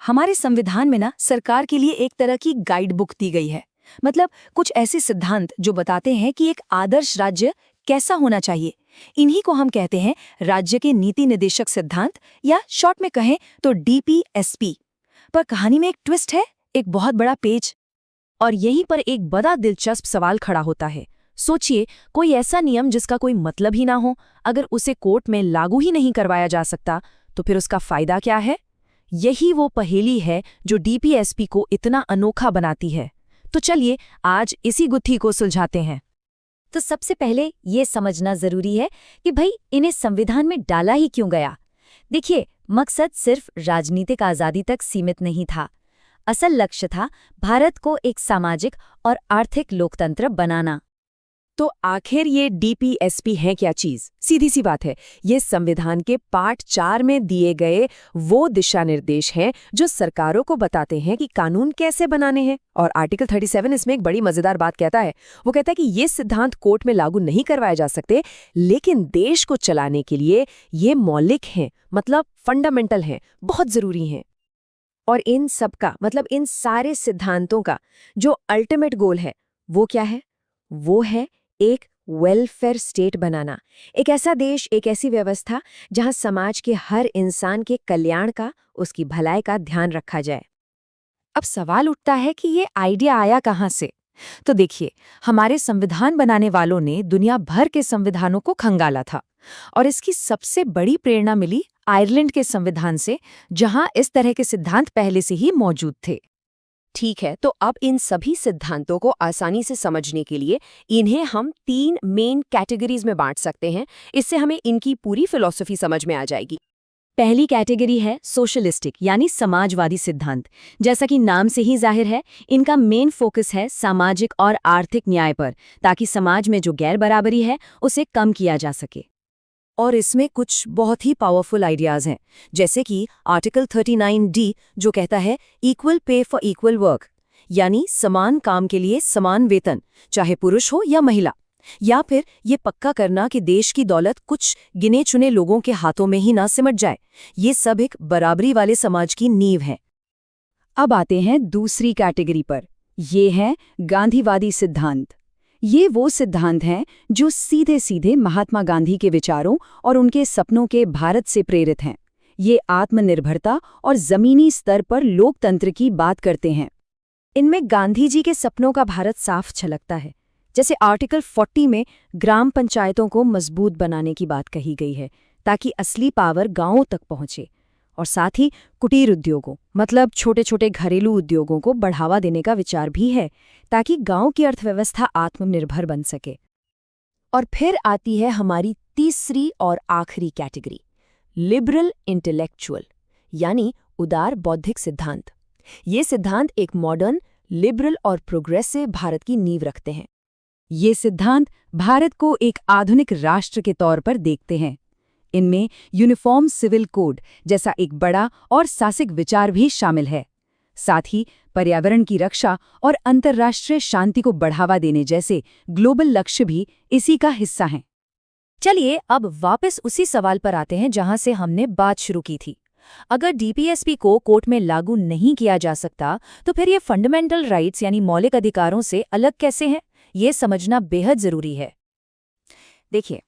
हमारे संविधान में ना सरकार के लिए एक तरह की गाइड बुक दी गई है। मतलब कुछ ऐसे सिद्धांत जो बताते हैं कि एक आदर्श राज्य कैसा होना चाहिए। इन्हीं को हम कहते हैं राज्य के नीति निर्देशक सिद्धांत, या शॉर्ट में कहें तो डीपीएसपी। पर कहानी में एक ट्विस्ट है, एक बहुत बड़ा पेच। और यहीं पर एक बड़ा दिलचस्प सवाल खड़ा होता है। सोचिए, कोई ऐसा नियम जिसका कोई मतलब ही ना हो, अगर उसे कोर्ट में लागू ही नहीं करवाया जा सकता, तो फिर उसका फायदा क्या है? यही वो पहेली है जो डीपीएसपी को इतना अनोखा बनाती है। तो चलिए आज इसी गुत्थी को सुलझाते हैं। तो सबसे पहले ये समझना जरूरी है कि भाई इन्हें संविधान में डाला ही क्यों गया। देखिए, मकसद सिर्फ राजनीतिक आज़ादी तक सीमित नहीं था। असल लक्ष्य था भारत को एक सामाजिक और आर्थिक लोकतंत्र बनाना। तो आखिर ये डीपीएसपी है क्या चीज? सीधी सी बात है, ये संविधान के पार्ट 4 में दिए गए वो दिशा निर्देश हैं जो सरकारों को बताते हैं कि कानून कैसे बनाने हैं। और आर्टिकल 37 इसमें एक बड़ी मजेदार बात कहता है। वो कहता है कि ये सिद्धांत कोर्ट में लागू नहीं करवाए जा सकते, लेकिन देश को चलाने के लिए ये मौलिक हैं, मतलब फंडामेंटल हैं, बहुत जरूरी हैं। और इन सब का मतलब इन सारे सिद्धांतों का जो अल्टीमेट गोल है वो क्या है? वो है एक वेलफेयर स्टेट बनाना। एक ऐसा देश, एक ऐसी व्यवस्था जहां समाज के हर इंसान के कल्याण का, उसकी भलाई का ध्यान रखा जाए। अब सवाल उठता है कि ये आइडिया आया कहाँ से? तो देखिए, हमारे संविधान बनाने वालों ने दुनिया भर के संविधानों को खंगाला था, और इसकी सबसे बड़ी प्रेरणा मिली आयरलैंड के संविधान से, जहां इस तरह के सिद्धांत पहले से ही मौजूद थे। ठीक है, तो अब इन सभी सिद्धांतों को आसानी से समझने के लिए इन्हें हम 3 मेन कैटेगरीज में बांट सकते हैं। इससे हमें इनकी पूरी फिलॉसफी समझ में आ जाएगी। पहली कैटेगरी है सोशलिस्टिक यानी समाजवादी सिद्धांत। जैसा कि नाम से ही जाहिर है, इनका मेन फोकस है सामाजिक और आर्थिक न्याय पर, ताकि समाज में जो गैर बराबरी है उसे कम किया जा सके। और इसमें कुछ बहुत ही पावरफुल आइडियाज हैं, जैसे कि आर्टिकल 39D जो कहता है equal pay for equal work, यानी समान काम के लिए समान वेतन, चाहे पुरुष हो या महिला। या फिर ये पक्का करना कि देश की दौलत कुछ गिने चुने लोगों के हाथों में ही ना सिमट जाए। ये सब एक बराबरी वाले समाज की नींव है। अब आते हैं दूसरी कैटेगरी पर। ये है गांधीवादी सिद्धांत। ये वो सिद्धांत हैं जो सीधे सीधे महात्मा गांधी के विचारों और उनके सपनों के भारत से प्रेरित हैं। ये आत्मनिर्भरता और जमीनी स्तर पर लोकतंत्र की बात करते हैं। इनमें गांधी जी के सपनों का भारत साफ झलकता है। जैसे आर्टिकल 40 में ग्राम पंचायतों को मजबूत बनाने की बात कही गई है, ताकि असली पावर गांवों तक पहुंचे। और साथ ही कुटीर उद्योगों, मतलब छोटे छोटे घरेलू उद्योगों को बढ़ावा देने का विचार भी है, ताकि गांव की अर्थव्यवस्था आत्मनिर्भर बन सके। और फिर आती है हमारी तीसरी और आखिरी कैटेगरी, लिबरल इंटेलेक्चुअल यानी उदार बौद्धिक सिद्धांत। ये सिद्धांत एक मॉडर्न, लिबरल और प्रोग्रेसिव भारत की नींव रखते हैं। ये सिद्धांत भारत को एक आधुनिक राष्ट्र के तौर पर देखते हैं। इनमें यूनिफॉर्म सिविल कोड जैसा एक बड़ा और साहसिक विचार भी शामिल है। साथ ही पर्यावरण की रक्षा और अंतर्राष्ट्रीय शांति को बढ़ावा देने जैसे ग्लोबल लक्ष्य भी इसी का हिस्सा हैं। चलिए अब वापस उसी सवाल पर आते हैं जहां से हमने बात शुरू की थी। अगर डीपीएसपी को कोर्ट में लागू नहीं किया जा सकता, तो फिर ये फंडामेंटल राइट्स यानी मौलिक अधिकारों से अलग कैसे हैं? ये समझना बेहद जरूरी है। देखिए,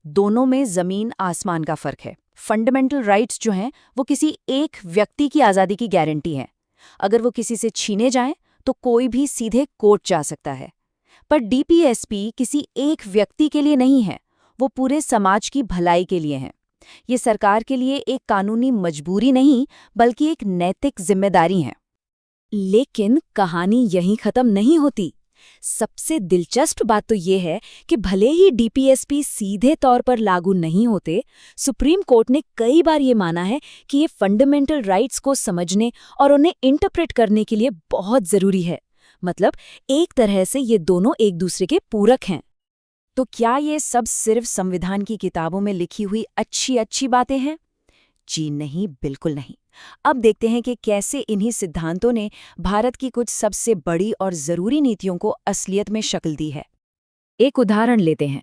दोनों में जमीन आसमान का फर्क है। फंडामेंटल राइट्स जो हैं वो किसी एक व्यक्ति की आज़ादी की गारंटी हैं। अगर वो किसी से छीने जाएं तो कोई भी सीधे कोर्ट जा सकता है। पर डीपीएसपी किसी एक व्यक्ति के लिए नहीं है, वो पूरे समाज की भलाई के लिए है। ये सरकार के लिए एक कानूनी मजबूरी नहीं, बल्कि एक नैतिक जिम्मेदारी है। लेकिन कहानी यहीं खत्म नहीं होती। सबसे दिलचस्प बात तो ये है कि भले ही डीपीएसपी सीधे तौर पर लागू नहीं होते, सुप्रीम कोर्ट ने कई बार ये माना है कि ये फंडामेंटल राइट्स को समझने और उन्हें इंटरप्रेट करने के लिए बहुत जरूरी है। मतलब एक तरह से ये दोनों एक दूसरे के पूरक हैं। तो क्या ये सब सिर्फ संविधान की किताबों में लिखी हुई अच्छी बातें हैं? जी नहीं, बिल्कुल नहीं। अब देखते हैं कि कैसे इन्हीं सिद्धांतों ने भारत की कुछ सबसे बड़ी और जरूरी नीतियों को असलियत में शक्ल दी है। एक उदाहरण लेते हैं,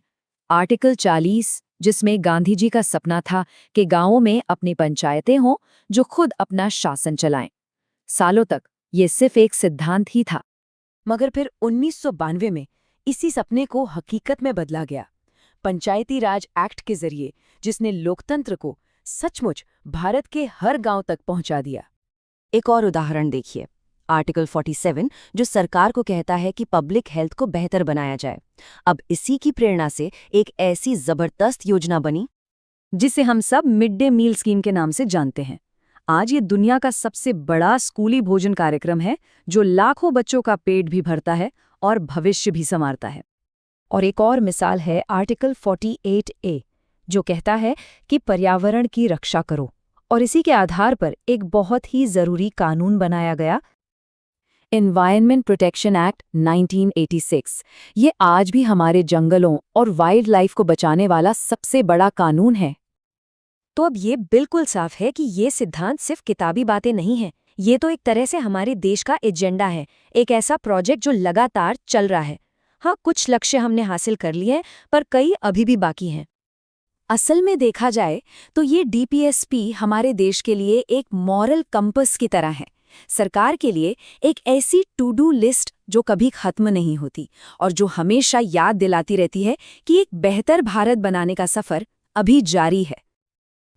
आर्टिकल 40, जिसमें गांधी जी का सपना था कि गांवों में अपनी पंचायतें हों जो खुद अपना शासन चलाएं। सालों तक ये सिर्फ एक सिद्धांत ही था। मगर फिर 1992 में इसी सपने को हकीकत में बदला गया, पंचायती राज एक्ट के जरिए, जिसने लोकतंत्र को सचमुच भारत के हर गांव तक पहुंचा दिया। एक और उदाहरण देखिए, आर्टिकल 47 जो सरकार को कहता है कि पब्लिक हेल्थ को बेहतर बनाया जाए। अब इसी की प्रेरणा से एक ऐसी जबरदस्त योजना बनी जिसे हम सब मिड डे मील स्कीम के नाम से जानते हैं। आज ये दुनिया का सबसे बड़ा स्कूली भोजन कार्यक्रम है, जो लाखों बच्चों का पेट भी भरता है और भविष्य भी संवारता है। और एक और मिसाल है आर्टिकल 48A, जो कहता है कि पर्यावरण की रक्षा करो, और इसी के आधार पर एक बहुत ही जरूरी कानून बनाया गया, एनवायरनमेंट प्रोटेक्शन एक्ट 1986। ये आज भी हमारे जंगलों और वाइल्ड लाइफ को बचाने वाला सबसे बड़ा कानून है। तो अब ये बिल्कुल साफ है कि ये सिद्धांत सिर्फ किताबी बातें नहीं हैं, ये तो एक तरह से हमारे देश का एजेंडा है, एक ऐसा प्रोजेक्ट जो लगातार चल रहा है। हाँ, कुछ लक्ष्य हमने हासिल कर लिए हैं, पर कई अभी भी बाकी हैं। असल में देखा जाए तो ये DPSP हमारे देश के लिए एक मॉरल कंपस की तरह है, सरकार के लिए एक ऐसी टू डू लिस्ट जो कभी खत्म नहीं होती और जो हमेशा याद दिलाती रहती है कि एक बेहतर भारत बनाने का सफर अभी जारी है।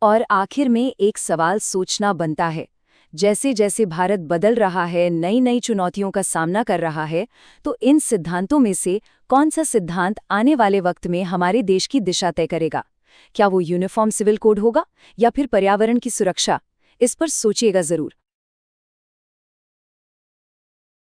और आखिर में एक सवाल सोचना बनता है, जैसे जैसे भारत बदल रहा है, नई नई चुनौतियों का सामना कर रहा है, तो इन सिद्धांतों में से कौन सा सिद्धांत आने वाले वक्त में हमारे देश की दिशा तय करेगा? क्या वो यूनिफॉर्म सिविल कोड होगा या फिर पर्यावरण की सुरक्षा? इस पर सोचिएगा जरूर।